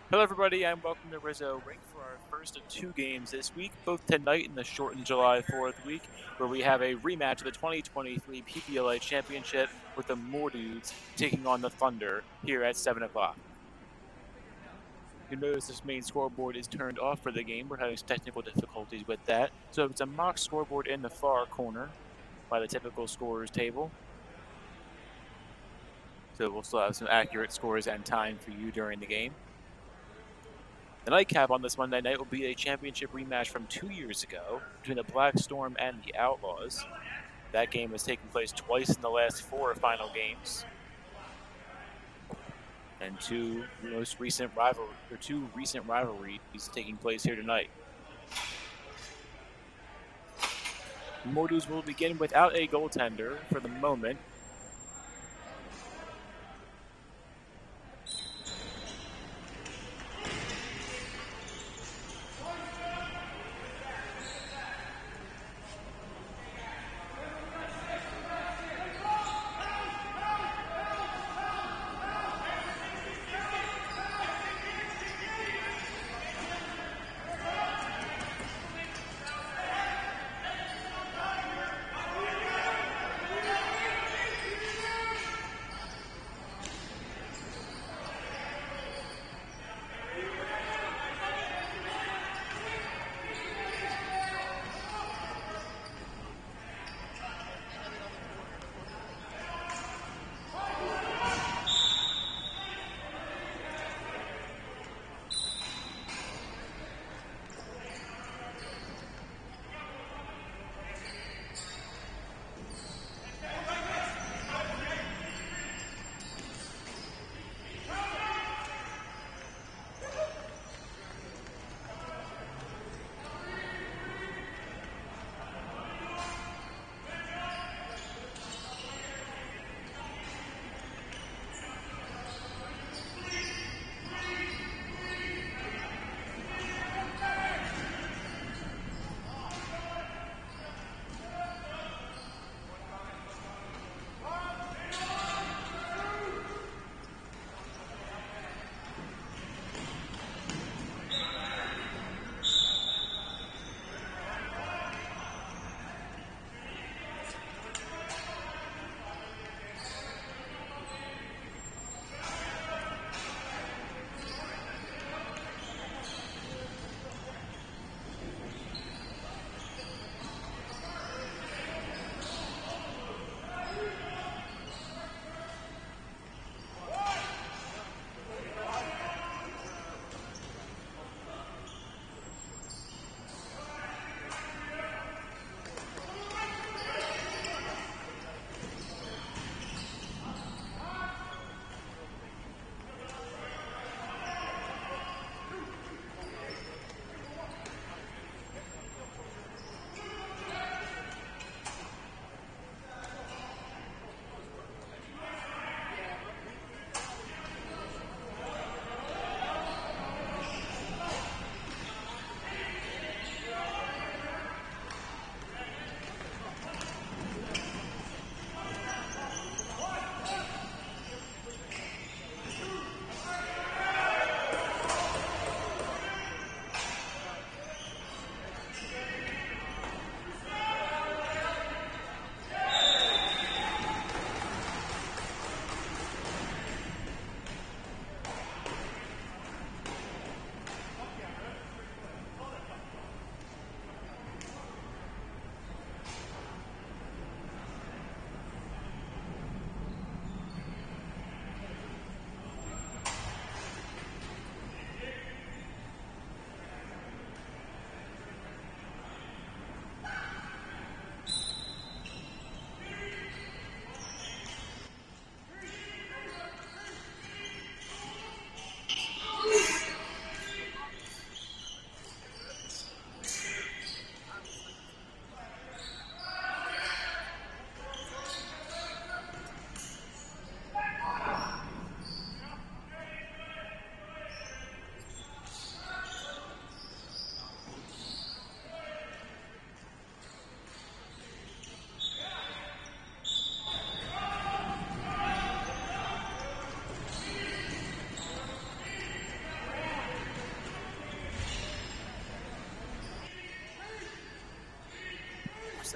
Hello, everybody, and welcome to Rizzo Rink for our first of two games this week, both tonight in the shortened July 4th week, where we have a rematch of the 2023 PBLA Championship with the Mordudes taking on the Thunder here at 7 o'clock. You'll notice this main scoreboard is turned off for the game. We're having some technical difficulties with that. So it's a mock scoreboard in the far corner by the typical scorer's table. So we'll still have some accurate scores and time for you during the game. The nightcap on this Monday night will be a championship rematch from 2 years ago between the Black Storm and the Outlaws. That game has taken place twice in the last four final games. And two recent rivalries taking place here tonight. Mordu's will begin without a goaltender for the moment.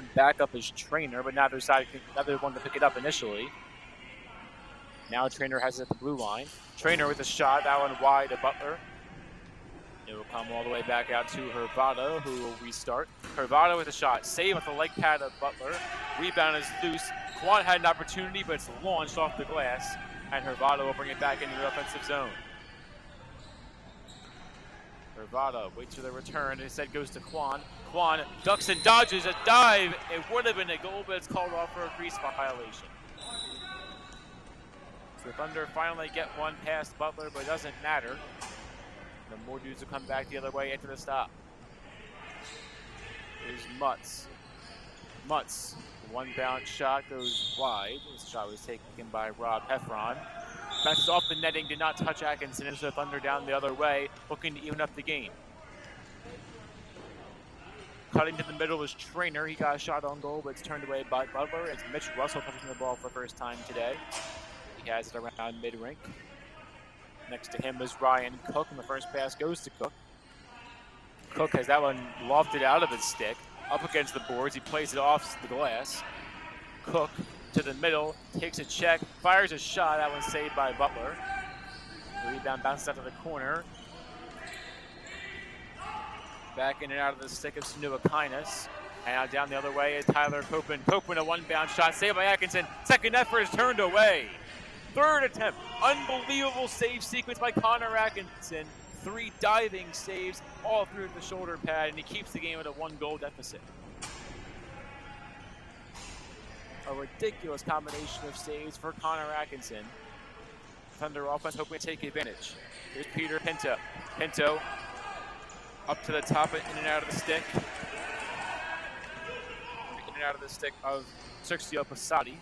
Often backup is Trainer, but neither one to pick it up initially. Now Trainer has it at the blue line. Trainer with a shot, that one wide to Butler. It will come all the way back out to Hervada, who will restart. Hervada with a shot, save with the leg pad of Butler. Rebound is loose. Quan had an opportunity, but it's launched off the glass, and Hervada will bring it back into the offensive zone. Hervada waits for the return, and instead goes to Quan. Quan ducks and dodges a dive. It would have been a goal, but it's called off for a crease violation. So the Thunder finally get one past Butler, but it doesn't matter. The more dudes will come back the other way after the stop. There's Mutz. Mutz, one bounce shot goes wide. This shot was taken by Rob Heffron. Bounces off the netting, did not touch Atkinson, and so the Thunder down the other way, looking to even up the game. Cutting to the middle was Trainer. He got a shot on goal, but it's turned away by Butler. It's Mitch Russell touching the ball for the first time today. He has it around mid-rink. Next to him is Ryan Cook, and the first pass goes to Cook. Cook has that one lofted out of his stick, up against the boards. He plays it off the glass. Cook to the middle, takes a check, fires a shot. That one's saved by Butler. The rebound bounces out to the corner. Back in and out of the stick of Sunua Kindness. And now down the other way is Tyler Copeland. Copeland, a one-bounce shot, saved by Atkinson. Second effort is turned away. Third attempt, unbelievable save sequence by Connor Atkinson. 3 diving saves, all through the shoulder pad, and he keeps the game at a 1-goal deficit. A ridiculous combination of saves for Connor Atkinson. Thunder offense hoping to take advantage. Here's Peter Pinto. Pinto up to the top and in and out of the stick. In and out of the stick of Sergio Posadi.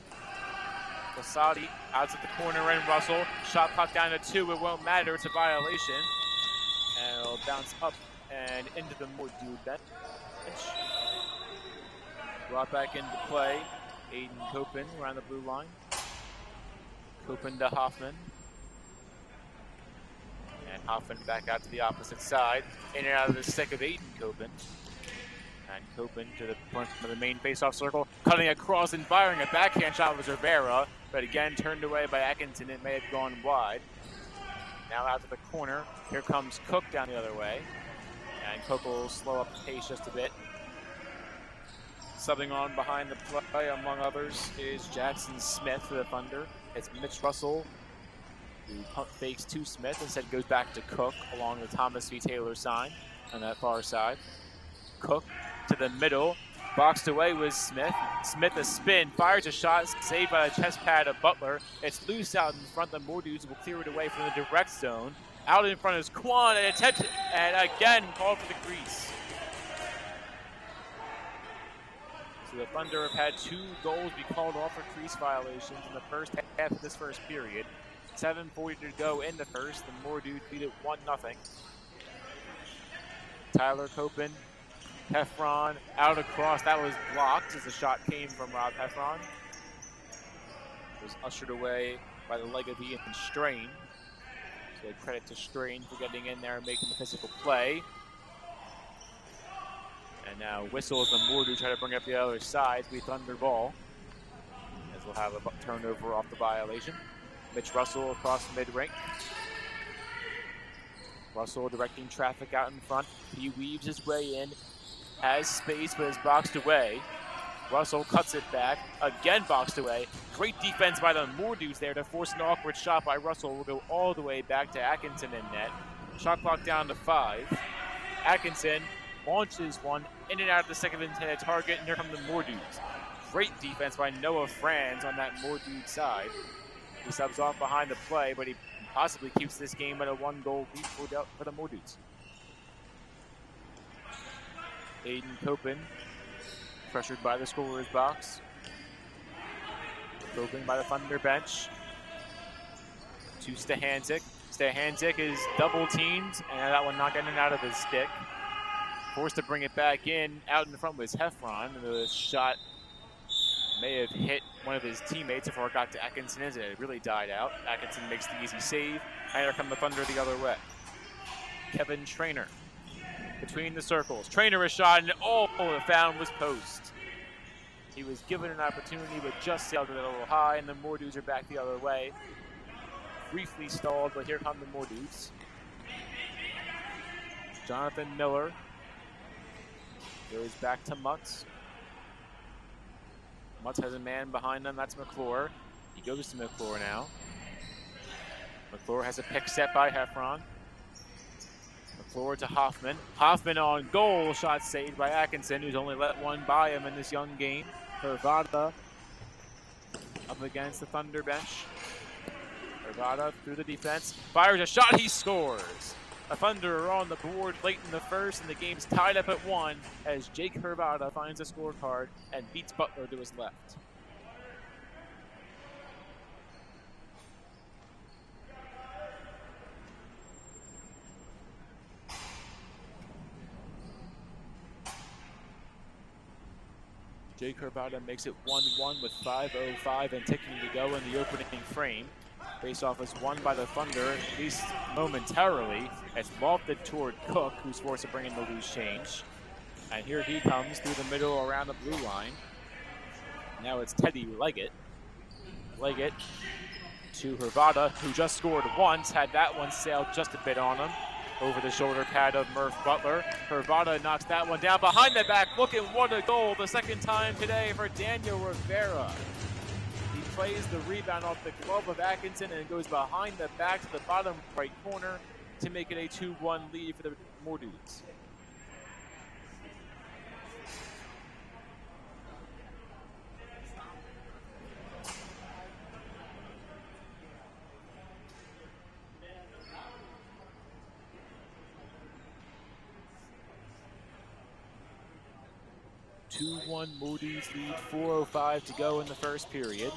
Posadi out at the corner and Russell. Shot clock down to 2. It won't matter. It's a violation. And it'll bounce up and into the Mordude bench. Brought back into play. Aiden Copen around the blue line. Copen to Hoffman. And Hoffman back out to the opposite side. In and out of the stick of Aiden Copen. And Copen to the front of the main face-off circle. Cutting across and firing a backhand shot was Rivera. But again, turned away by Atkinson. It may have gone wide. Now out to the corner. Here comes Cook down the other way. And Cook will slow up the pace just a bit. Subbing on behind the play, among others, is Jackson Smith for the Thunder. It's Mitch Russell, who pump fakes to Smith, instead goes back to Cook along the Thomas V. Taylor sign on that far side. Cook to the middle. Boxed away was Smith. Smith a spin, fires a shot, saved by the chest pad of Butler. It's loose out in front. The Mordudes will clear it away from the direct zone. Out in front is Quan, and attempt, and again called for the crease. So the Thunder have had 2 goals be called off for crease violations in the first half of this first period. 7:40 to go in the first. The Mordudes beat it 1-0. Tyler Copen. Heffron out across. That was blocked as the shot came from Rob Heffron. It was ushered away by the leg of Ian Strain. So credit to Strain for getting in there and making the physical play. And now whistle as the Mordu try to bring up the other side. We Thunder ball. As we'll have a turnover off the violation. Mitch Russell across mid-rink. Russell directing traffic out in front. He weaves his way in. Has space, but is boxed away. Russell cuts it back. Again boxed away. Great defense by the Mordudes there to force an awkward shot by Russell. Will go all the way back to Atkinson in net. Shot clock down to 5. Atkinson launches one in and out of the second intended target, and here come the Mordudes. Great defense by Noah Franz on that Mordude side. He subs off behind the play, but he possibly keeps this game at a 1-goal lead for the Mordudes. Aiden Copen, pressured by the scorer's box. Copen by the Thunder bench. To Stahanczyk. Stahanczyk is double teamed, and that one knocked in and out of his stick. Forced to bring it back in. Out in front was Heffron, and the shot may have hit one of his teammates before it got to Atkinson as it really died out. Atkinson makes the easy save, and here come the Thunder the other way. Kevin Trainer. Between the circles. Trainer a shot, and the found was post. He was given an opportunity, but just sailed it a little high, and the More Dudes are back the other way. Briefly stalled, but here come the More Dudes. Jonathan Miller goes back to Mutz. Mutz has a man behind them. That's McClure. He goes to McClure now. McClure has a pick set by Heffron. McClure to Hoffman. Hoffman on goal. Shot saved by Atkinson, who's only let one by him in this young game. Hervada up against the Thunder bench. Hervada through the defense. Fires a shot. He scores. The Thunder are on the board late in the first, and the game's tied up at 1 as Jake Hervada finds a scorecard and beats Butler to his left. Jake Hervada makes it 1-1 with 5:05 and ticking to go in the opening frame. Face-off is won by the Thunder, at least momentarily. It's lofted toward Cook, who's forced to bring in the loose change. And here he comes through the middle around the blue line. Now it's Teddy Leggett. Leggett to Hervada, who just scored once, had that one sailed just a bit on him. Over the shoulder pad of Murph Butler. Hervada knocks that one down behind the back. Looking, what a goal. The second time today for Daniel Rivera. He plays the rebound off the glove of Atkinson and goes behind the back to the bottom right corner to make it a 2-1 lead for the More Dudes. More Dudes lead, 4:05 to go in the first period.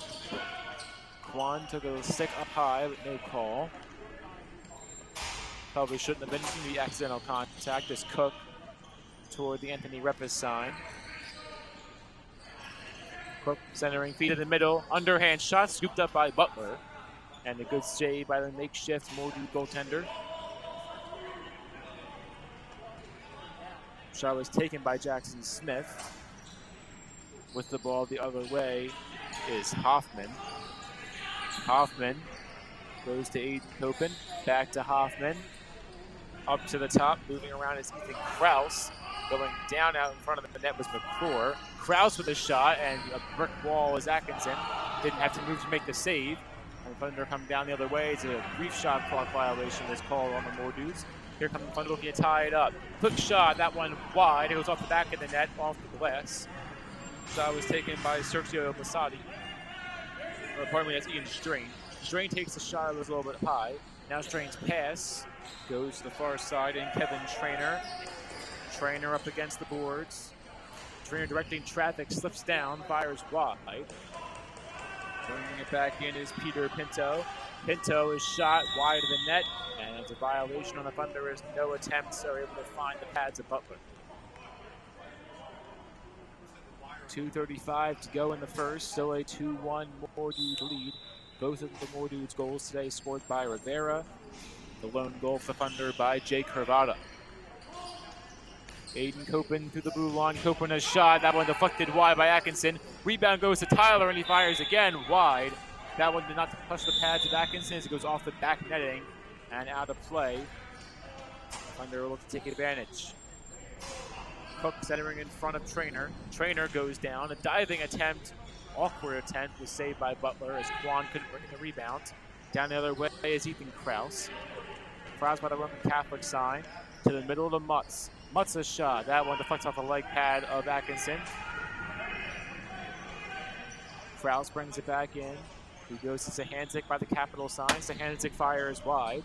Kwan took a stick up high, but no call. Probably shouldn't have been the accidental contact as Cook toward the Anthony Reppes sign. Cook centering feet in the middle, underhand shot scooped up by Butler. And a good save by the makeshift More Dude goaltender. Shot was taken by Jackson Smith. With the ball the other way is Hoffman. Hoffman goes to Aiden Copen, back to Hoffman. Up to the top, moving around is Ethan Kraus. Going down out in front of the net was McClure. Kraus with a shot, and a brick wall is Atkinson. Didn't have to move to make the save. And the Thunder come down the other way. It's a brief shot clock violation that's called on the More Dudes. Here comes the Thunder looking to tie it up. Quick shot, that one wide. It goes off the back of the net, off the glass. Shot was taken by Sergio Basati. Or pardon me, that's Ian Strain. Strain takes the shot, it was a little bit high. Now Strain's pass goes to the far side, and Kevin Trainer. Trainer up against the boards. Trainer directing traffic, slips down, fires wide. Bringing it back in is Peter Pinto. Pinto is shot wide of the net, and it's a violation on the Thunder as no attempts are able to find the pads of Butler. 2:35 to go in the first, still a 2-1 More Dude lead. Both of the More Dudes goals today scored by Rivera. The lone goal for the Thunder by Jake Hervada. Aiden Copen through the blue line. Copen has shot. That one deflected wide by Atkinson. Rebound goes to Tyler, and he fires again wide. That one did not touch the pads of Atkinson as it goes off the back netting and out of play. Thunder will look to take advantage. Cook centering in front of Trainer. Trainer goes down. A diving attempt, awkward attempt, was saved by Butler as Kwan couldn't bring the rebound. Down the other way is Ethan Kraus. Kraus by the Roman Catholic sign to the middle of Mutz. Mutz's shot. That one deflects off the leg pad of Atkinson. Kraus brings it back in. He goes to Sahanzik by the capital sign. Sahanzik fires wide.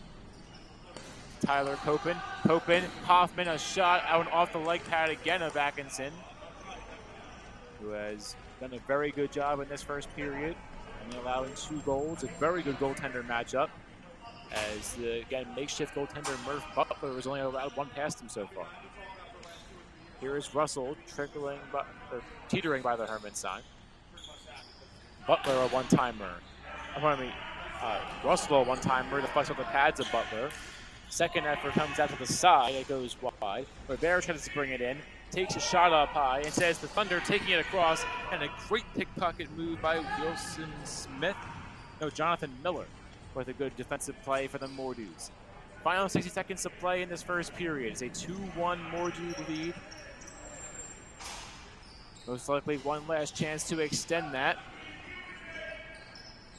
Tyler Copen. Copen, Hoffman, a shot out off the leg pad again of Atkinson, who has done a very good job in this first period, only allowing 2 goals. A very good goaltender matchup, as the, again, makeshift goaltender Murph Butler has only allowed 1 past him so far. Here is Russell teetering by the Herman sign. Butler a one-timer. Russell a one-timer to flex off the pads of Butler. Second effort comes out to the side. It goes wide. Rivera tries to bring it in. takes a shot up high and says the Thunder taking it across, and a great pickpocket move by Jonathan Miller with a good defensive play for the Mordudes. Final 60 seconds to play in this first period. It's a 2-1 Mordude lead. Most likely one last chance to extend that.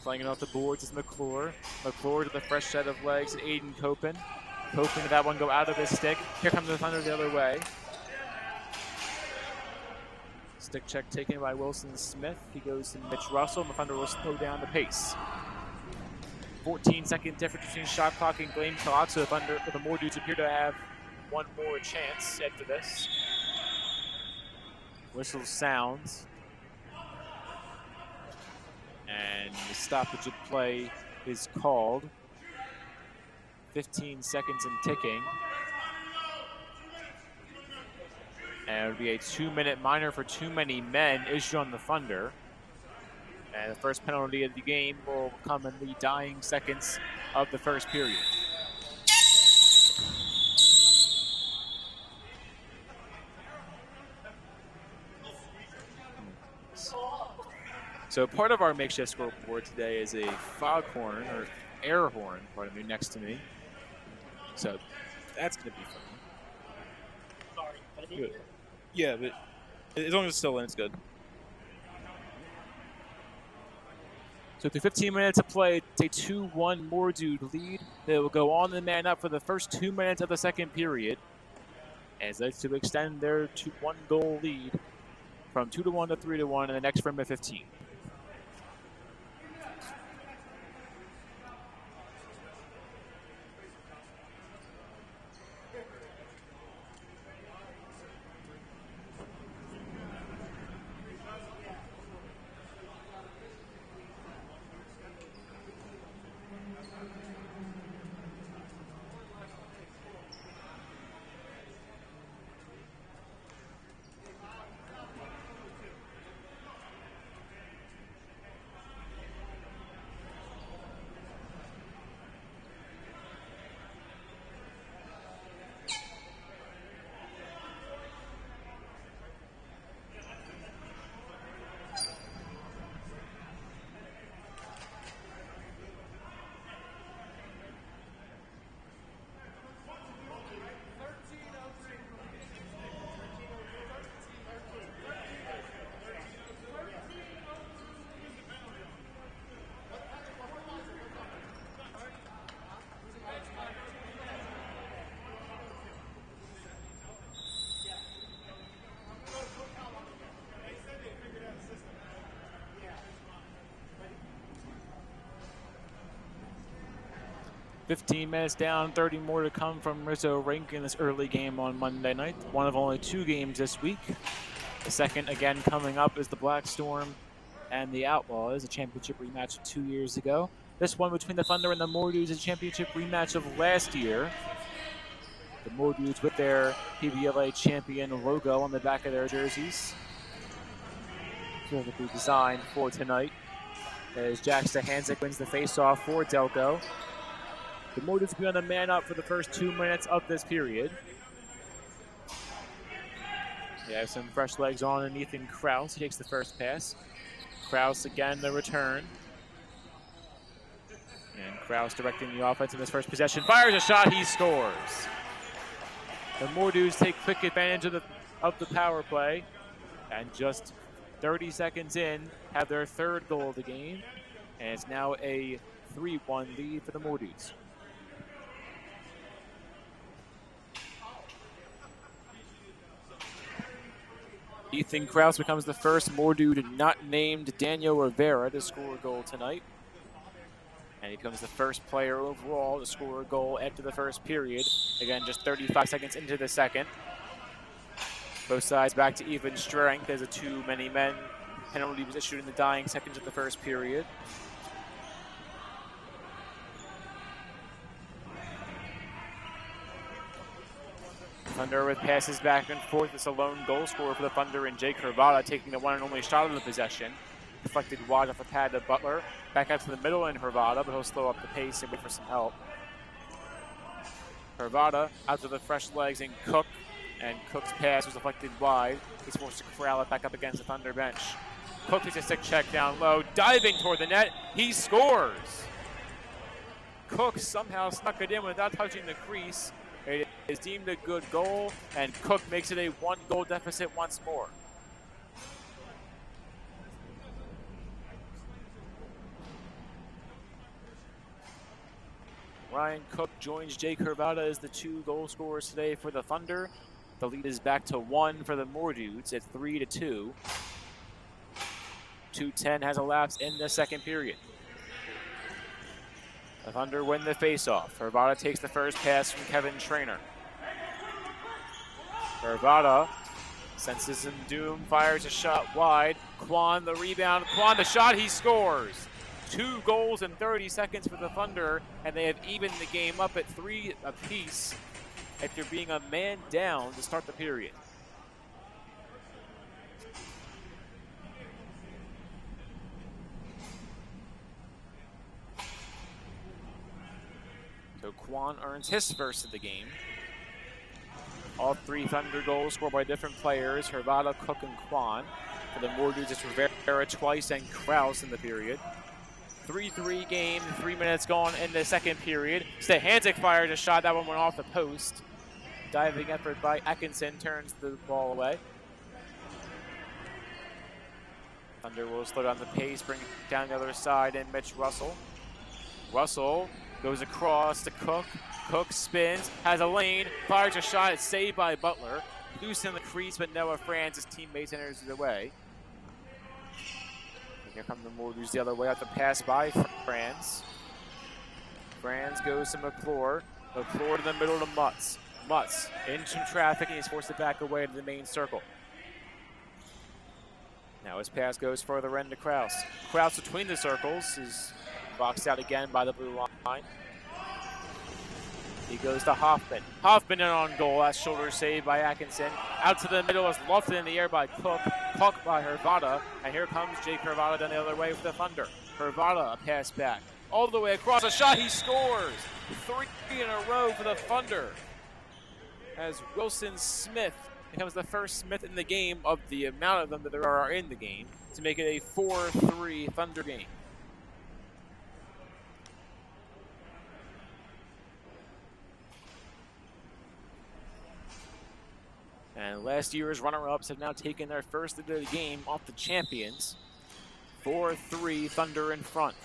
Playing it off the boards is McClure. McClure to the fresh set of legs, Aiden Copen. Copen to that one go out of his stick. Here comes the Thunder the other way. Stick check taken by Wilson Smith. He goes to Mitch Russell, and the Thunder will slow down the pace. 14-second difference between shot clock and game clock, so the Mordudes appear to have one more chance after this. Whistle sounds. And the stoppage of play is called. 15 seconds and ticking. And it would be a 2-minute minor for too many men issued on the Thunder. And the first penalty of the game will come in the dying seconds of the first period. So part of our makeshift scoreboard today is a foghorn, or air horn, pardon me, next to me. So that's going to be fun. Sorry, but I didn't Good. hear it. Yeah, but as long as it's still in, it's good. So through 15 minutes of play, it's a 2-1 Mordude lead. They will go on the man up for the first 2 minutes of the second period, as they to extend their 1-goal lead from 2-1 to 3-1 in the next frame of 15. "15 minutes down, 30 more to come from Rizzo Rink in this early game on Monday night. One of only 2 games this week. The second, again, coming up is the Black Storm and the Outlaws, a championship rematch of 2 years ago. This one between the Thunder and the Mordudes is a championship rematch of last year. The Mordudes with their PBLA champion logo on the back of their jerseys. Specifically designed for tonight. As Jack Stahanczyk wins the face-off for Delco. The Mordudes will be on the man up for the first 2 minutes of this period. They have some fresh legs on, and Ethan Kraus takes the first pass. Kraus again the return. And Kraus directing the offense in this first possession. Fires a shot, he scores. The Mordudes take quick advantage of the power play. And just 30 seconds in, have their 3rd goal of the game. And it's now a 3-1 lead for the Mordudes. Ethan Kraus becomes the first Mordude not named Daniel Rivera to score a goal tonight. And he becomes the first player overall to score a goal after the first period. Again, just 35 seconds into the second. Both sides back to even strength as a too many men penalty was issued in the dying seconds of the first period. Thunder with passes back and forth. It's a lone goal scorer for the Thunder, and Jake Hervada taking the one and only shot of the possession. Deflected wide off the pad to Butler. Back out to the middle in Hervada, but he'll slow up the pace and wait for some help. Hervada out to the fresh legs, and Cook and Cook's pass was deflected wide. He's forced to corral it back up against the Thunder bench. Cook takes a stick check down low, diving toward the net. He scores. Cook somehow snuck it in without touching the crease. It is deemed a good goal, and Cook makes it a 1-goal deficit once more. Ryan Cook joins Jake Hervada as the 2 goal scorers today for the Thunder. The lead is back to 1 for the Moore Dudes at 3-2. 2:10 has elapsed in the second period. The Thunder win the faceoff. Hervada takes the first pass from Kevin Trainer. Hervada senses some doom, fires a shot wide. Kwan the rebound. Kwan the shot, he scores. 2 goals in 30 seconds for the Thunder, and they have evened the game up at 3 apiece after being a man down to start the period. So Kwan earns his first of the game. All 3 Thunder goals scored by different players, Hervada, Cook, and Kwan. For the Moore Dudes, it's Rivera twice and Kraus in the period. 3-3 game, 3 minutes gone in the second period. Stehanczyk fired a shot, that one went off the post. Diving effort by Atkinson turns the ball away. Thunder will slow down the pace, bring it down the other side, and Mitch Russell. Russell goes across to Cook. Cook spins, has a lane, fires a shot, it's saved by Butler. Loose in the crease, but Noah Franz, his teammates, enters the way. And here come the Moore Dudes the other way out the pass by Franz. Franz goes to McClure. McClure to the middle to Mutz. Mutz into traffic, and he's forced to back away to the main circle. Now his pass goes further in to Kraus. Kraus between the circles is boxed out again by the blue line. He goes to Hoffman. Hoffman in on goal. That's shoulder save by Atkinson. Out to the middle is lofted in the air by Cook. Caught by Hervada. And here comes Jake Hervada down the other way for the Thunder. Hervada, a pass back. All the way across. A shot. He scores. 3 in a row for the Thunder. As Wilson Smith becomes the first Smith in the game of the amount of them that there are in the game to make it a 4-3 Thunder game. And last year's runner-ups have now taken their first of the game off the champions. 4-3 Thunder in front.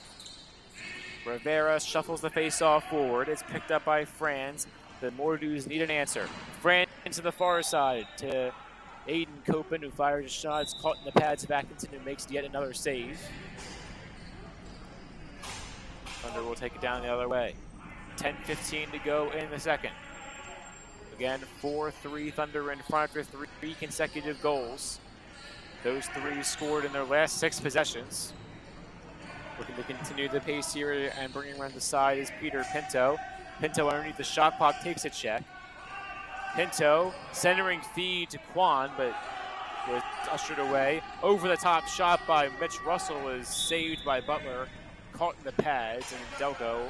Rivera shuffles the face-off forward. It's picked up by Franz. The Moore Dudes need an answer. Franz to the far side to Aiden Copen, who fires a shot. It's caught in the pads of Atkinson, who makes yet another save. Thunder will take it down the other way. 10:15 to go in the second. Again, 4-3 Thunder in front after 3 consecutive goals. Those 3 scored in their last 6 possessions. Looking to continue the pace here and bringing around the side is Peter Pinto. Pinto underneath the shot clock takes a check. Pinto centering feed to Kwan, but was ushered away. Over the top shot by Mitch Russell was saved by Butler. Caught in the pads, and Delgo,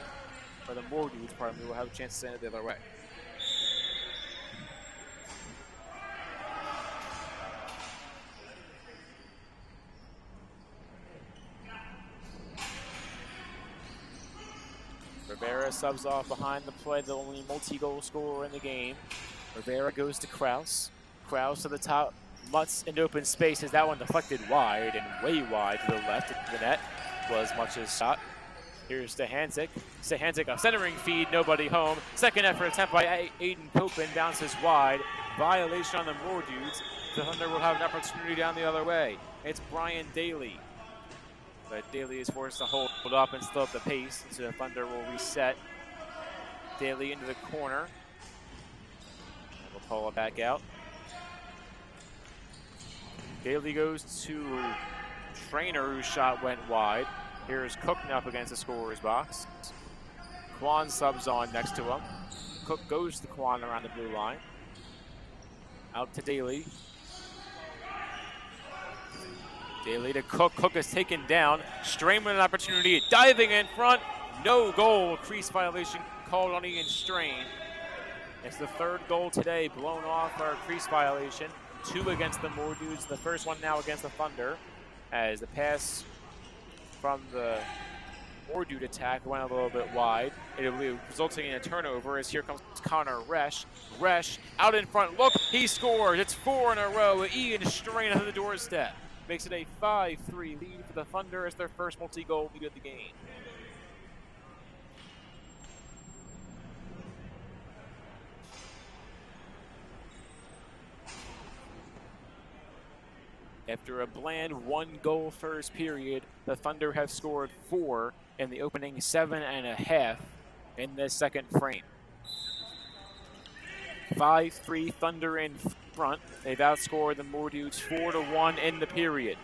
or the Moore Dudes, pardon me, will have a chance to send it the other way. Rivera subs off behind the play, the only multi-goal scorer in the game. Rivera goes to Kraus. Kraus to the top. Mutz into open space as that one deflected wide and way wide to the left of the net. Was much as shot. Here's Stehanczyk. Stehanczyk, a centering feed, nobody home. Second effort attempt by Aiden Copen, bounces wide. Violation on the Moore Dudes. The Thunder will have an opportunity down the other way. It's Brian Daly. But Daly is forced to hold up and slow up the pace, so the Thunder will reset. Daly into the corner. And we'll pull it back out. Daly goes to Trainer, whose shot went wide. Here's Cook now up against the scorer's box. Kwan subs on next to him. Cook goes to Kwan around the blue line. Out to Daly. Daly to Cook. Cook is taken down. Strain with an opportunity. Diving in front. No goal. Crease violation called on Ian Strain. It's the third goal today blown off our crease violation. 2 against the More Dudes. The first one now against the Thunder, as the pass from the More Dude attack went a little bit wide. It will be resulting in a turnover as here comes Connor Resch. Resch out in front. Look, he scores. It's 4 in a row. Ian Strain to the doorstep. Makes it a 5-3 lead for the Thunder as their first multi-goal lead of the game. After a bland 1-goal first period, the Thunder have scored 4 in the opening 7.5 in this second frame. 5-3 Thunder in front. They've outscored the More Dudes 4-1 in the period.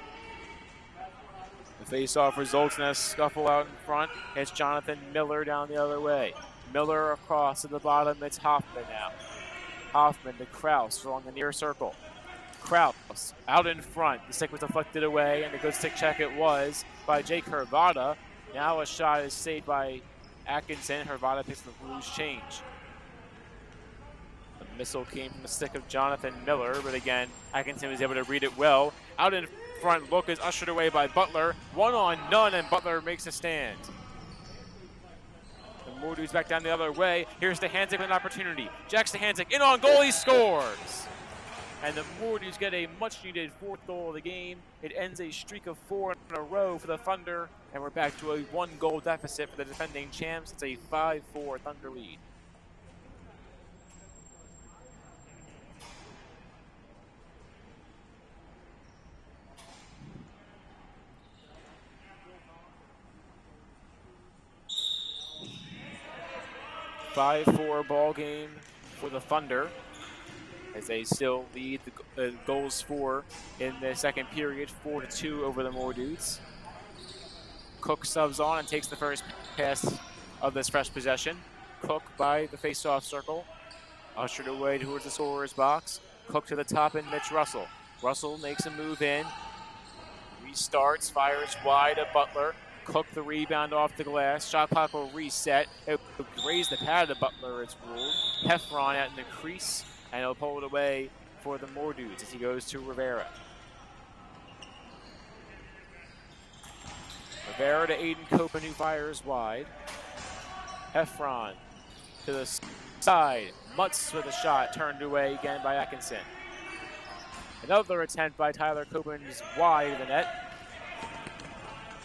The face-off results in a scuffle out in front. It's Jonathan Miller down the other way. Miller across to the bottom. It's Hoffman now. Hoffman to Kraus along the near circle. Kraus out in front. The stick was deflected away, and a good stick check it was by Jake Hervada. Now a shot is saved by Atkinson. Hervada picks the loose change. The missile came from the stick of Jonathan Miller, but again, Atkinson was able to read it well. Out in front, look is ushered away by Butler. 1-on-none, and Butler makes a stand. The More Dudes back down the other way. Here's Stehanczyk with an opportunity. Jack Stehanczyk in on goal, he scores! And the More Dudes get a much-needed 4th goal of the game. It ends a streak of 4 in a row for the Thunder, and we're back to a 1-goal deficit for the defending champs. It's a 5-4 Thunder lead. A 5-4 ball game for the Thunder, as they still lead the goals for in the second period, 4-2 over the More Dudes. Cook subs on and takes the first pass of this fresh possession. Cook by the face-off circle, ushered away towards the scorer's box. Cook to the top and Mitch Russell. Russell makes a move in, restarts, fires wide at Butler. Cook the rebound off the glass. Shot clock will reset. It will graze the pad of Butler, it's ruled. Heffron out in the crease, and he'll pull it away for the More Dudes as he goes to Rivera. Rivera to Aiden Copen, who fires wide. Heffron to the side. Mutz with a shot, turned away again by Atkinson. Another attempt by Tyler Copen is wide of the net.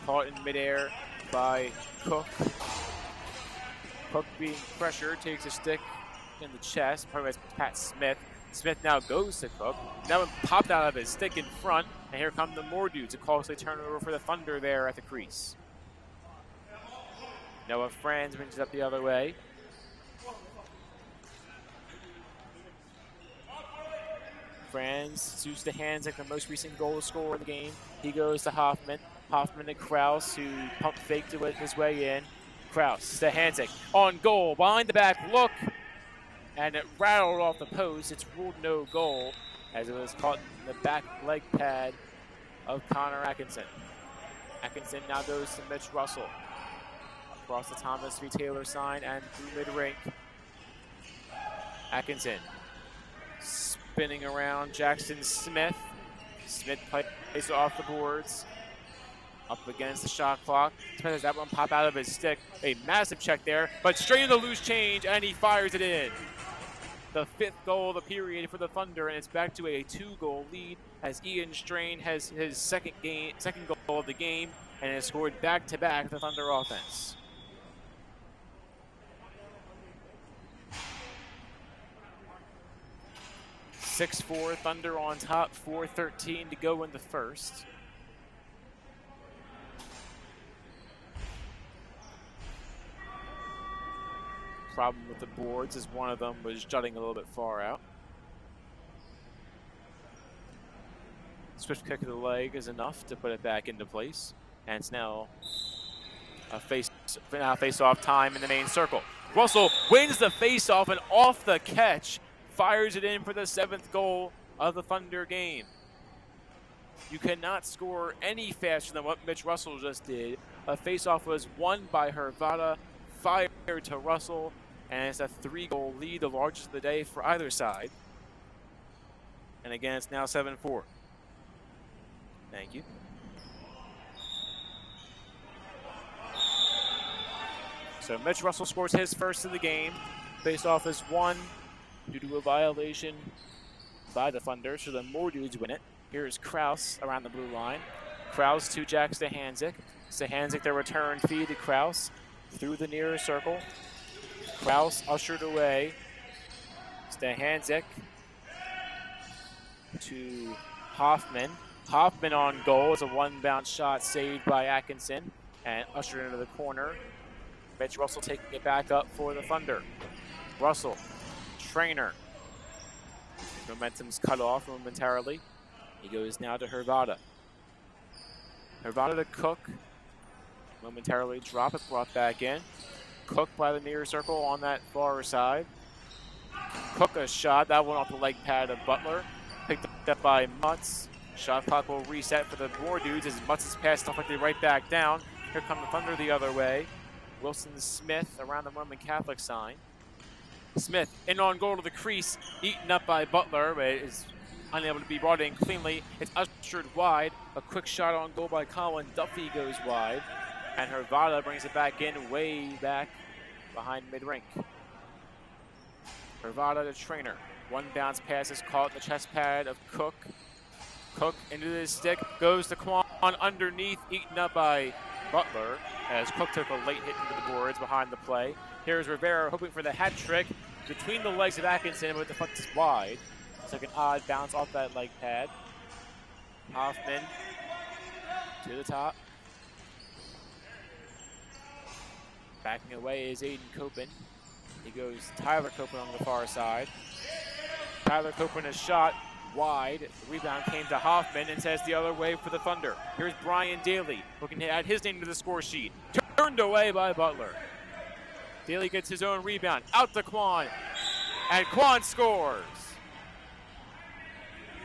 Caught in midair by Cook. Cook being pressured, takes a stick in the chest, probably by Pat Smith. Smith now goes to Cook. That one popped out of his stick in front, and here come the More Dudes. A costly turnover for the Thunder there at the crease. Noah Franz brings it up the other way. Franz suits the hands like the most recent goal scorer in the game. He goes to Hoffman. Hoffman to Kraus, who pump faked his way in. Kraus, Stehanczyk on goal, behind the back, look, and it rattled off the post. It's ruled no goal as it was caught in the back leg pad of Connor Atkinson. Atkinson now goes to Mitch Russell. Across the Thomas V. Taylor sign and through mid-rink. Atkinson spinning around Jackson Smith. Smith plays off the boards. Up against the shot clock. Smith has that one pop out of his stick. A massive check there, but straight into the loose change, and he fires it in. The 5th goal of the period for the Thunder, and it's back to a 2-goal lead as Ian Strain has his second goal of the game, and has scored back-to-back the Thunder offense. (6-4) Thunder on top, 4:13 to go in the first. Problem with the boards is one of them was jutting a little bit far out. Swift kick of the leg is enough to put it back into place, and it's now a face-off time in the main circle. Russell wins the face-off, and off the catch fires it in for the 7th goal of the Thunder game. You cannot score any faster than what Mitch Russell just did. A face-off was won by Hervada, fired to Russell, And it's a 3-goal lead, the largest of the day for either side. And again, it's now 7-4. Thank you. So Mitch Russell scores his first of the game. Face-off is won due to a violation by the Thunder, so the More Dudes win it. Here's Kraus around the blue line. Kraus to Jack Stahanzik. Stahanzik, the return feed to Kraus through the nearer circle. Kraus ushered away. Stahanzik to Hoffman. Hoffman on goal is a one-bounce shot saved by Atkinson and ushered into the corner. Mitch Russell taking it back up for the Thunder. Russell, Trainer. Momentum's cut off momentarily. He goes now to Hervada. Hervada to Cook. Momentarily drop it, brought back in. Cook by the near circle on that far side. Cook a shot, that one off the leg pad of Butler. Picked up by Mutz. Shot clock will reset for the More Dudes as Mutz's pass deflected right back down. Here come the Thunder the other way. Wilson Smith around the Roman Catholic sign. Smith in on goal to the crease, eaten up by Butler, but is unable to be brought in cleanly. It's ushered wide. A quick shot on goal by Colin Duffy goes wide. And Hervada brings it back in, way back behind mid-rink. Hervada to Trainer. One bounce pass is caught in the chest pad of Cook. Cook into the stick, goes to Quan underneath, eaten up by Butler, as Cook took a late hit into the boards behind the play. Here's Rivera hoping for the hat trick between the legs of Atkinson, but the puck is wide. It's like an odd bounce off that leg pad. Hoffman to the top. Backing away is Aiden Copen. He goes Tyler Copen on the far side. Tyler Copen is shot wide. The rebound came to Hoffman and says the other way for the Thunder. Here's Brian Daly looking to add his name to the score sheet. Turned away by Butler. Daly gets his own rebound. Out to Quan. And Quan scores.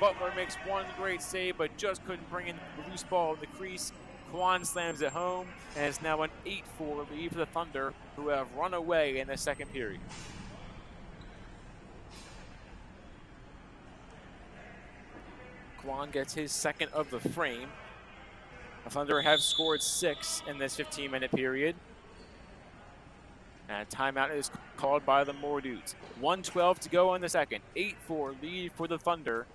Butler makes one great save, but just couldn't bring in the loose ball in the crease. Quan slams it home, and it's now an 8-4 lead for the Thunder, who have run away in the second period. Quan gets his second of the frame. The Thunder have scored 6 in this 15-minute period. And a timeout is called by the More Dudes. 1:12 to go in the second. 8-4 lead for the Thunder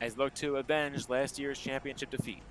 as look to avenge last year's championship defeat.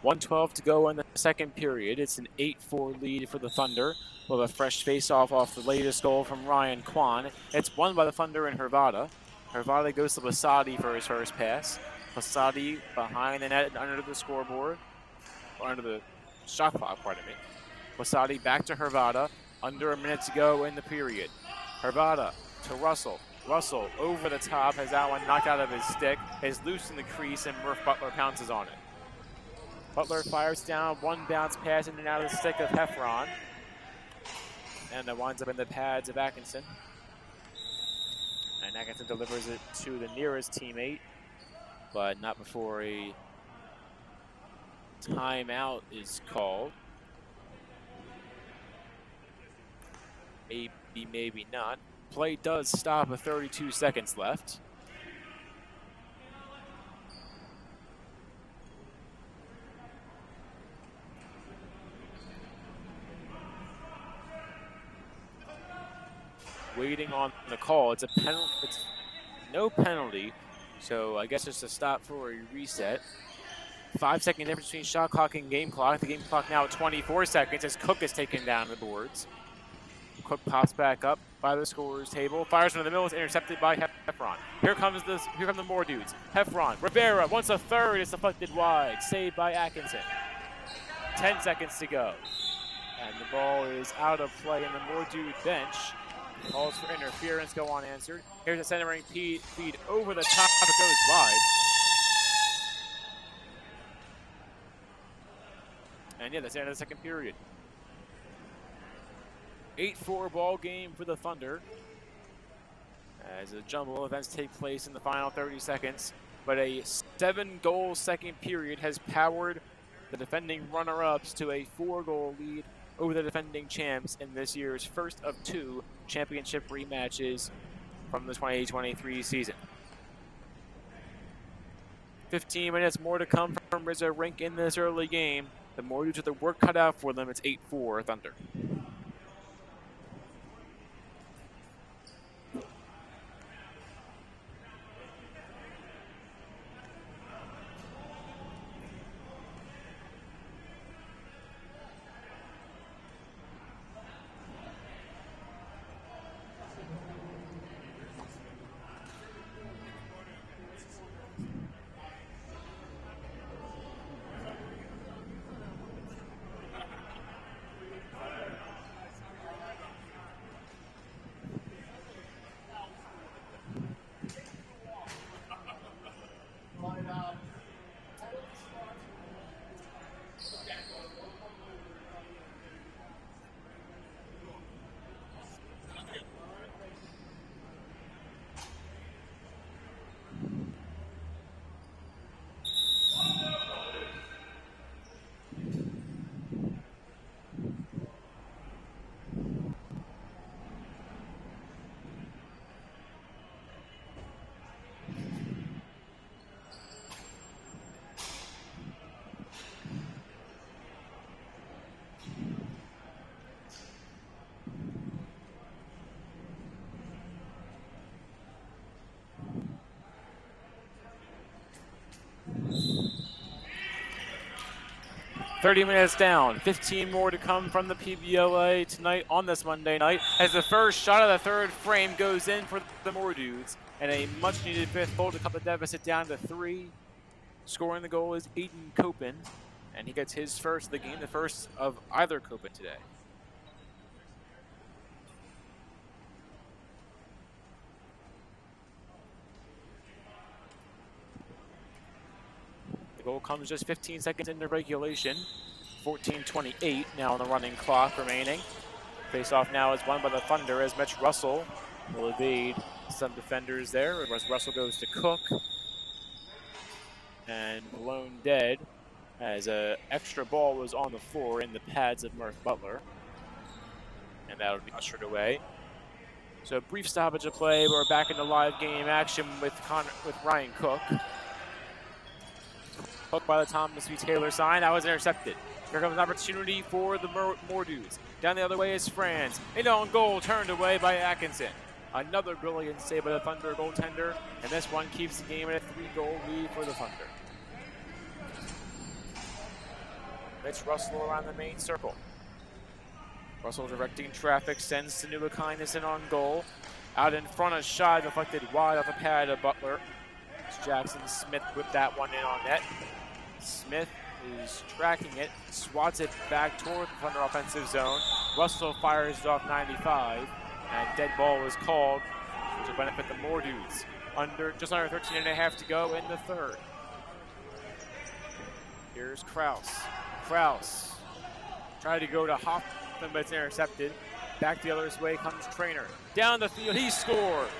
.112 to go in the second period. It's an 8-4 lead for the Thunder with a fresh face-off off the latest goal from Ryan Kwan. It's won by the Thunder and Hervada. Hervada goes to Basadi for his first pass. Basadi behind the net and under the scoreboard, or under the shot clock, pardon me. Basadi back to Hervada. Under a minute to go in the period. Hervada to Russell. Russell over the top, has that one knocked out of his stick, is loose in the crease, and Murph Butler pounces on it. Butler fires down, one bounce pass in and out of the stick of Heffron. And it winds up in the pads of Atkinson. And Atkinson delivers it to the nearest teammate, but not before a timeout is called. Maybe, maybe not. Play does stop with 32 seconds left. Waiting on the call. It's a penalty. It's no penalty, so I guess it's a stop for a reset. 5-second difference between shot clock and game clock. The game clock now at 24 seconds as Cook is taken down the boards. Cook pops back up by the scorer's table. Fires into the middle. Is intercepted by Heffron. Here come the more dudes. Heffron. Rivera wants a third. It's deflected wide. Saved by Atkinson. 10 seconds to go. And the ball is out of play in the more dude bench. Calls for interference go unanswered. Here's a centering feed over the top. It goes wide. And yeah, that's the end of the second period. 8-4 ball game for the Thunder as a jumble of events take place in the final 30 seconds. But a 7-goal second period has powered the defending runner-ups to a 4-goal lead over the defending champs in this year's first of 2 championship rematches from the 2023 season. 15 minutes more to come from Rizzo Rink in this early game. The more dudes with the work cut out for them, it's 8-4 Thunder. "30 minutes down, 15 more to come from the PBLA tonight on this Monday night as the first shot of the third frame goes in for the more dudes and a much-needed 5th goal to cut the deficit down to 3. Scoring the goal is Aiden Copen, and he gets his first of the game, the first of either Copen today. The goal comes just 15 seconds into regulation. 14:28 now on the running clock remaining. Face-off now is won by the Thunder as Mitch Russell will evade some defenders there. Russell goes to Cook. And blown dead as an extra ball was on the floor in the pads of Murph Butler. And that would be ushered away. So a brief stoppage of play. We're back into live game action with Ryan Cook. Cook by the Thomas V. Taylor sign. That was intercepted. Here comes an opportunity for the more dudes. Down the other way is Franz. And on goal, turned away by Atkinson. Another brilliant save by the Thunder goaltender. And this one keeps the game at a 3-goal lead for the Thunder. Mitch Russell around the main circle. Russell directing traffic, sends to Nubakainis on goal. Out in front, a shot deflected wide off the pad of Butler. Jackson Smith whipped that one in on net. Smith is tracking it, swats it back toward the Thunder offensive zone. Russell fires it off 95, and dead ball was called, which will benefit the more dudes. Just under 13 and a half to go in the third. Here's Kraus. Kraus tried to go to Hoffman, but it's intercepted. Back the other way comes Trainer. Down the field, he scores.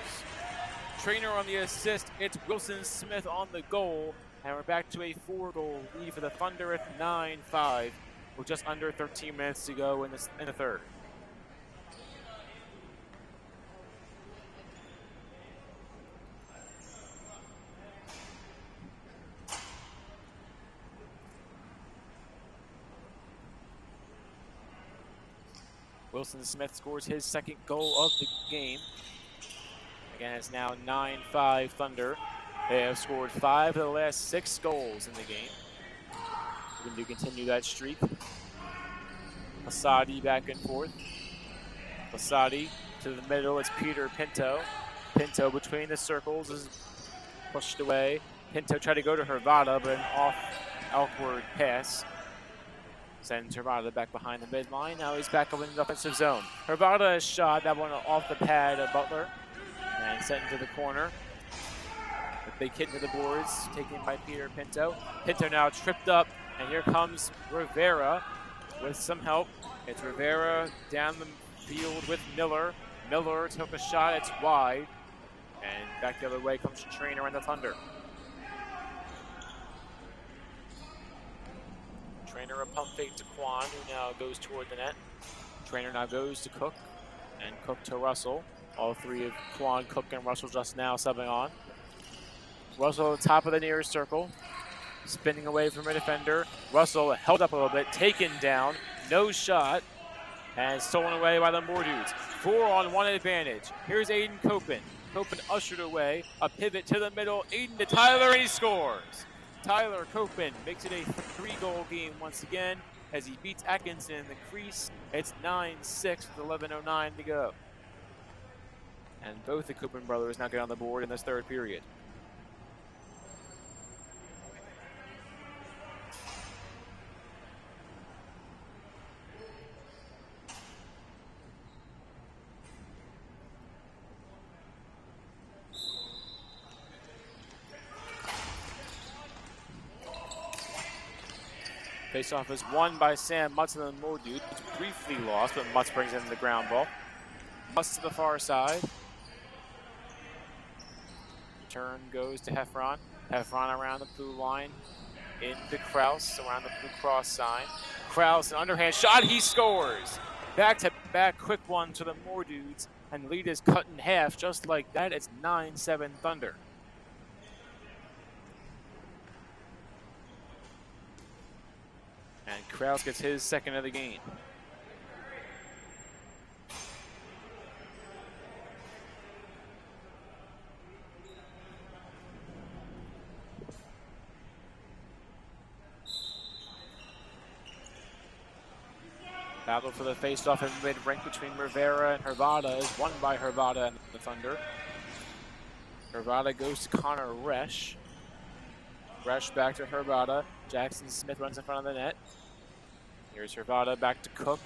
Trainer on the assist. It's Wilson Smith on the goal. And we're back to a 4-goal lead for the Thunder at 9-5 with just under 13 minutes to go in the third. Wilson Smith scores his second goal of the game. Again, it's now 9-5 Thunder. They have scored 5 of the last 6 goals in the game. Looking to continue that streak. Passati back and forth. Passati to the middle, it's Peter Pinto. Pinto between the circles is pushed away. Pinto tried to go to Hervada, but an outward pass sends Hervada back behind the midline. Now he's back up in the offensive zone. Hervada has shot that one off the pad of Butler and sent into the corner. A big hit into the boards, taken by Peter Pinto. Pinto now tripped up, and here comes Rivera with some help. It's Rivera down the field with Miller. Miller took a shot, it's wide. And back the other way comes Trainer and the Thunder. Trainer a pump fake to Quan, who now goes toward the net. Trainer now goes to Cook, and Cook to Russell. All three of Quan, Cook, and Russell just now subbing on. Russell at the top of the nearest circle, spinning away from a defender. Russell held up a little bit, taken down, no shot, and stolen away by the Mordudes. 4-on-1 advantage. Here's Aiden Copen. Copen ushered away, a pivot to the middle, Aiden to Tyler, and he scores. Tyler Copen makes it a 3-goal game once again as he beats Atkinson in the crease. It's 9-6 with 11:09 to go. And both the Copen brothers now get on the board in this third period. Faceoff is won by Sam Mutz and the Mordudes. Briefly lost, but Mutz brings in the ground ball. Mutz to the far side. Turn goes to Heffron. Heffron around the blue line. Into Kraus around the blue cross sign. Kraus, an underhand shot, he scores! Back-to-back quick one to the Mordudes, and the lead is cut in half just like that. It's 9-7 Thunder. And Kraus gets his second of the game. Battle for the face-off in mid-rink between Rivera and Hervada is won by Hervada and the Thunder. Hervada goes to Connor Resch. Resch back to Hervada. Jackson Smith runs in front of the net. Here's Hervada back to Cook.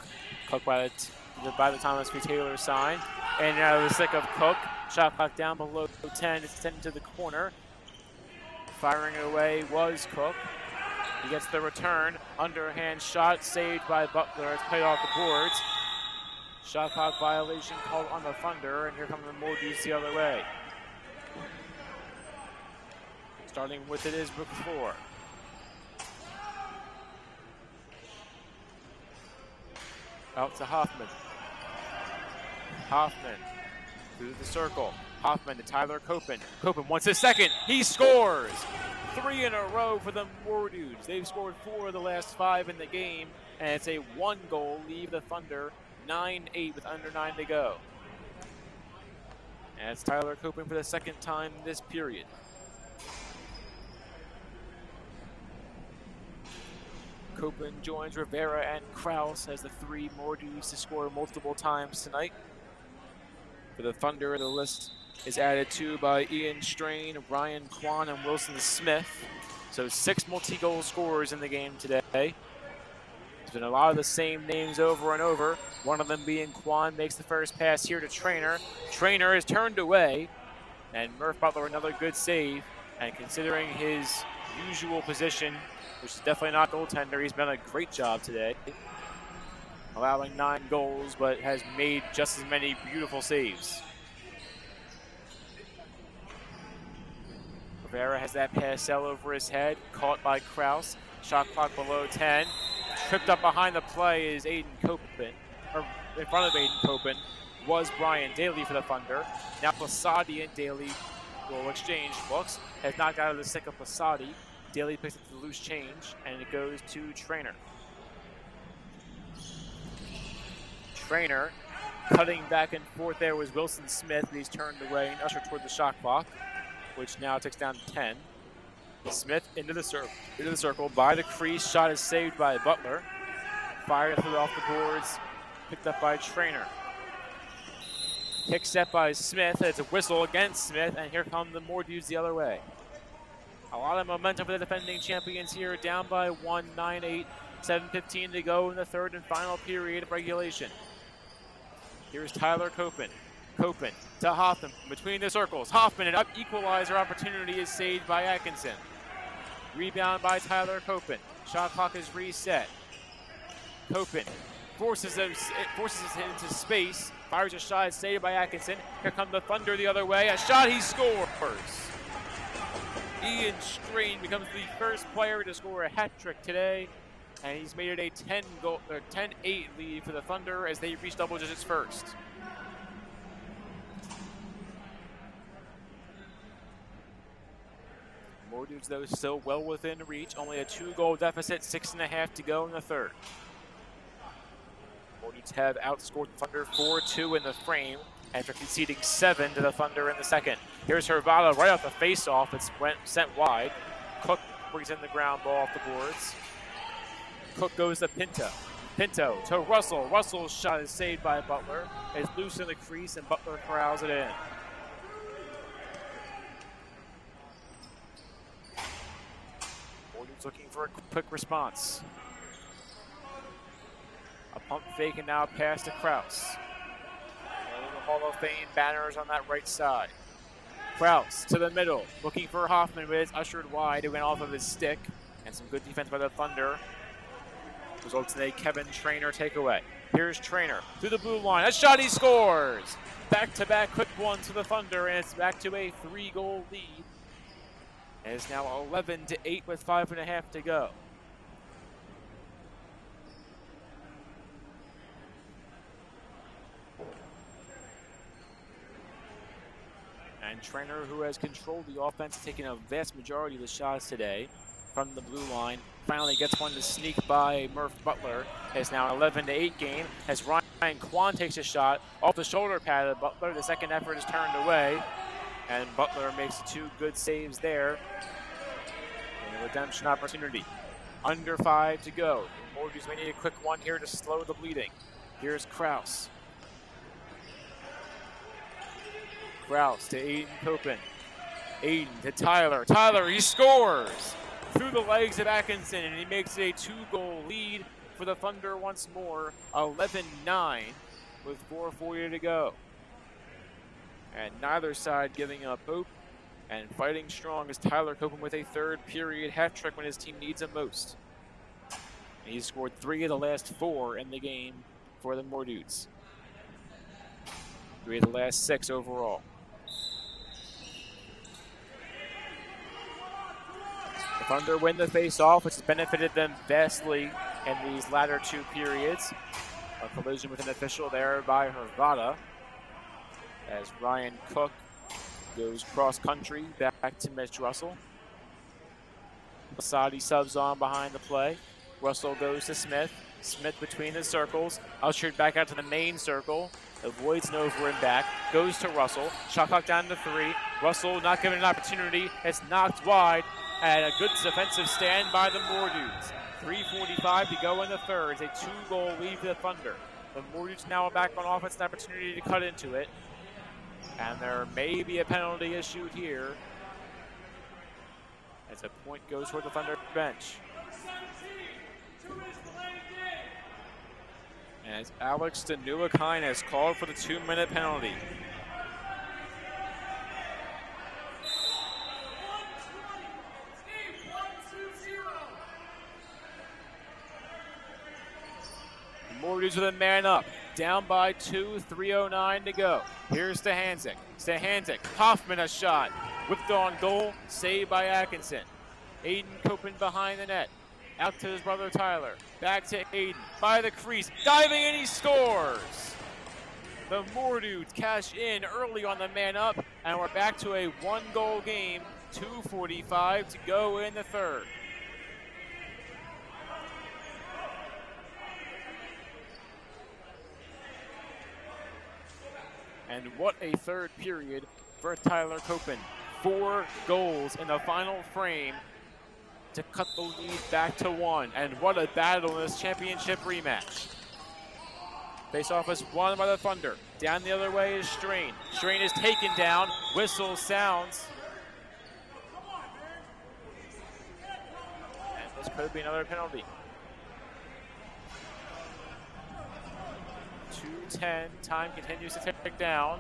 Cook by the Thomas P. Taylor sign. And now the stick of Cook. Shot clock down below 10. It's sent into the corner. Firing it away was Cook. He gets the return. Underhand shot saved by Butler. It's played off the boards. Shot clock violation called on the Thunder. And here come the Mordudes the other way. Starting with it is Brook 4. Out to Hoffman. Hoffman through the circle. Hoffman to Tyler Copen. Copen wants his second. He scores! 3 in a row for the Mordudes. They've scored 4 of the last 5 in the game, and it's a 1-goal lead the Thunder. 9-8 with under 9 to go. And it's Tyler Copen for the second time this period. Copeland joins Rivera and Kraus as the 3 Mordudes to score multiple times tonight. For the Thunder, the list is added to by Ian Strain, Ryan Kwan, and Wilson Smith. So 6 multi-goal scorers in the game today. There's been a lot of the same names over and over. One of them being Kwan makes the first pass here to Trainer. Trainer is turned away, and Murph Butler another good save. And considering his usual position, which is definitely not goaltender, he's done a great job today. allowing 9 goals, but has made just as many beautiful saves. Rivera has that pass out over his head, caught by Kraus. Shot clock below 10. Tripped up behind the play is Aiden Copen, or in front of Aiden Copen was Brian Daly for the Thunder. Now Posadi and Daly will exchange looks. Has knocked out of the stick of Posadi. Daly picks up the loose change, and it goes to Trainer. Trainer cutting back and forth there was Wilson Smith, but he's turned away and ushered toward the shot clock, which now ticks down to 10. Smith into the circle by the crease. Shot is saved by Butler. Fired through off the boards. Picked up by Trainer. Kick set by Smith. It's a whistle against Smith, and here come the more dudes the other way. A lot of momentum for the defending champions here. Down by 1, 9-8, 7:15 to go in the third and final period of regulation. Here's Tyler Copen. Copen to Hoffman between the circles. Hoffman, an equalizer opportunity is saved by Atkinson. Rebound by Tyler Copen. Shot clock is reset. Copen forces it into space. Fires a shot, saved by Atkinson. Here come the Thunder the other way. A shot, he scores. Ian Strain becomes the first player to score a hat trick today, and he's made it a 10-8 lead for the Thunder as they reach double digits first. More dudes, though, still well within reach. Only a 2-goal deficit, 6.5 to go in the third. More dudes have outscored the Thunder 4-2 in the frame after conceding 7 to the Thunder in the second. Here's Hervada right off the face-off. It's sent wide. Cook brings in the ground ball off the boards. Cook goes to Pinto. Pinto to Russell. Russell's shot is saved by Butler. It's loose in the crease, and Butler corrals it in. Looking for a quick response. A pump fake and now a pass to Kraus. The Hall of Fame banners on that right side. Kraus to the middle, looking for Hoffman, but it's ushered wide. It went off of his stick, and some good defense by the Thunder results in a Kevin Trainer takeaway. Here's Trainer through the blue line. A shot, he scores! Back-to-back quick ones to the Thunder, and it's back to a 3-goal lead. And it's now 11-8 with 5.5 to go. And Trainer, who has controlled the offense, taking a vast majority of the shots today from the blue line, finally gets one to sneak by Murph Butler. It's now an 11-8 game as Ryan Kwan takes a shot off the shoulder pad of Butler. The second effort is turned away, and Butler makes 2 good saves there. Redemption opportunity. Under 5 to go. Mortgage may need a quick one here to slow the bleeding. Here's Kraus. Kraus to Aiden Copen. Aiden to Tyler. Tyler, he scores! Through the legs of Atkinson, and he makes a 2-goal lead for the Thunder once more. 11-9 with 4:40 to go. And neither side giving up hope. And fighting strong is Tyler Copen with a third-period hat trick when his team needs him most. And he's scored 3 of the last 4 in the game for the More Dudes. 3 of the last 6 overall. The Thunder win the face-off, which has benefited them vastly in these latter 2 periods. A collision with an official there by Hervada as Ryan Cook goes cross-country back to Mitch Russell. Posadi subs on behind the play. Russell goes to Smith. Smith between the circles. Ushered back out to the main circle. Avoids an over and back. Goes to Russell. Shot clock down to 3. Russell not given an opportunity. It's knocked wide. And a good defensive stand by the More Dudes. 3:45 to go in the third. It's a 2-goal lead for the Thunder. The More Dudes now are back on offense. An opportunity to cut into it. And there may be a penalty issued here as a point goes toward the Thunder bench. As Alex Danuakine has called for the 2-minute penalty. The More Dudes Dudes with a man up. Down by 2, 3:09 to go. Here's Stahanzik. Stahanzik, Hoffman a shot. Whipped on goal, saved by Atkinson. Aiden Copen behind the net. Out to his brother Tyler. Back to Aiden. By the crease. Diving and he scores! The Moore Dudes cash in early on the man up, and we're back to a 1-goal game. 2:45 to go in the third. And what a third period for Tyler Copen. 4 goals in the final frame to cut the lead back to 1. And what a battle in this championship rematch. Face-off is won by the Thunder. Down the other way is Strain. Strain is taken down. Whistle sounds. And this could be another penalty. 2:10. Time continues to tick down.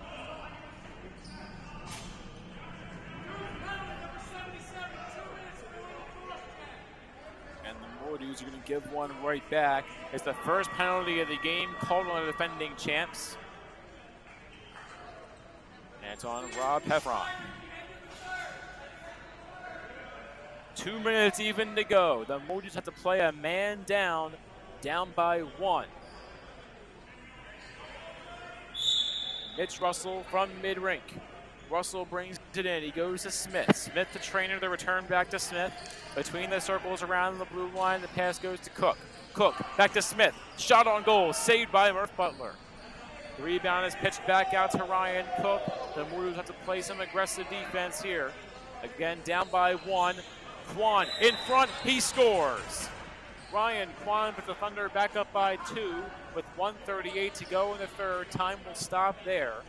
And the Moore Dudes are going to give one right back. It's the first penalty of the game called on the defending champs. And it's on Rob Heffron. 2 minutes even to go. The Moore Dudes have to play a man down by 1. Mitch Russell from mid-rink. Russell brings it in. He goes to Smith. Smith the trainer, the return back to Smith. Between the circles around the blue line, the pass goes to Cook. Cook back to Smith. Shot on goal, saved by Murph Butler. The rebound is pitched back out to Ryan Cook. The Moore Dudes have to play some aggressive defense here. Again, down by 1. Kwan in front, he scores. Ryan Kwan puts the Thunder back up by 2 with 1:38 to go in the third. Time will stop there.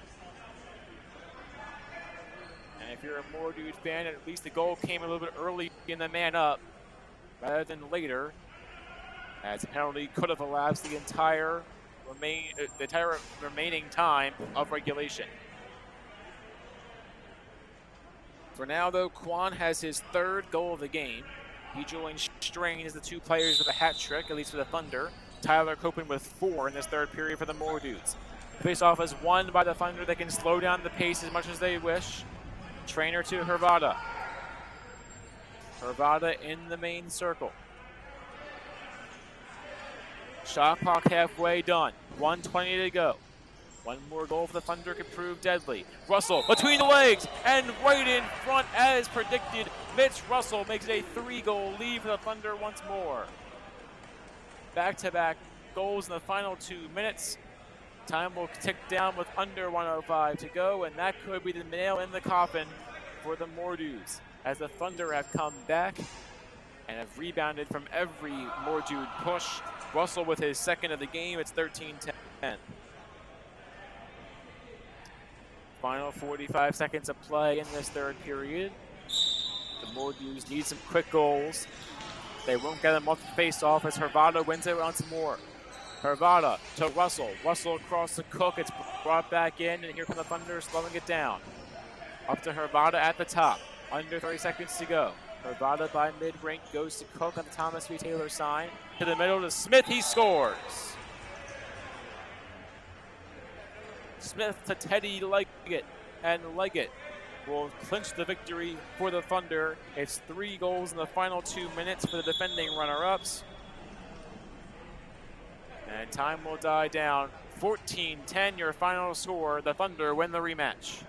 And if you're a Moore Dude fan, at least the goal came a little bit early in the man up rather than later, as the penalty could have elapsed the entire remaining time of regulation. For now, though, Kwan has his 3rd goal of the game. He joins Strain as the 2 players with a hat trick, at least for the Thunder. Tyler Copen with 4 in this third period for the Moore Dudes. Face-off is won by the Thunder. They can slow down the pace as much as they wish. Trainer to Hervada. Hervada in the main circle. Shot clock halfway done. 1:20 to go. One more goal for the Thunder could prove deadly. Russell between the legs and right in front as predicted. Mitch Russell makes it a 3-goal lead for the Thunder once more. Back-to-back goals in the final 2 minutes. Time will tick down with under 1:05 to go, and that could be the nail in the coffin for the Moore Dudes, as the Thunder have come back and have rebounded from every Moore Dude push. Russell with his 2nd of the game. It's 13-10. Final 45 seconds of play in this third period. The Moore Dudes need some quick goals. They won't get them off the face-off as Hervada wins it once more. Hervada to Russell. Russell across the Cook. It's brought back in, and here come the Thunder slowing it down. Up to Hervada at the top. Under 30 seconds to go. Hervada by mid-rink goes to Cook on the Thomas V. Taylor sign. To the middle to Smith. He scores. Smith to Teddy Leggett, and Leggett will clinch the victory for the Thunder. It's 3 goals in the final 2 minutes for the defending runner-ups. And time will die down. 14-10, your final score. The Thunder win the rematch.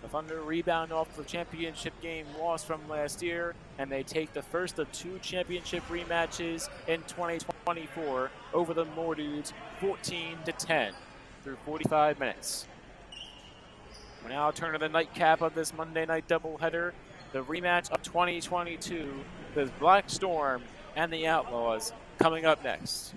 The Thunder rebound off the championship game loss from last year, and they take the first of 2 championship rematches in 2024 over the Moore Dudes, 14-10 through 45 minutes. We now turn to the nightcap of this Monday night doubleheader, the rematch of 2022, the Black Storm and the Outlaws, coming up next.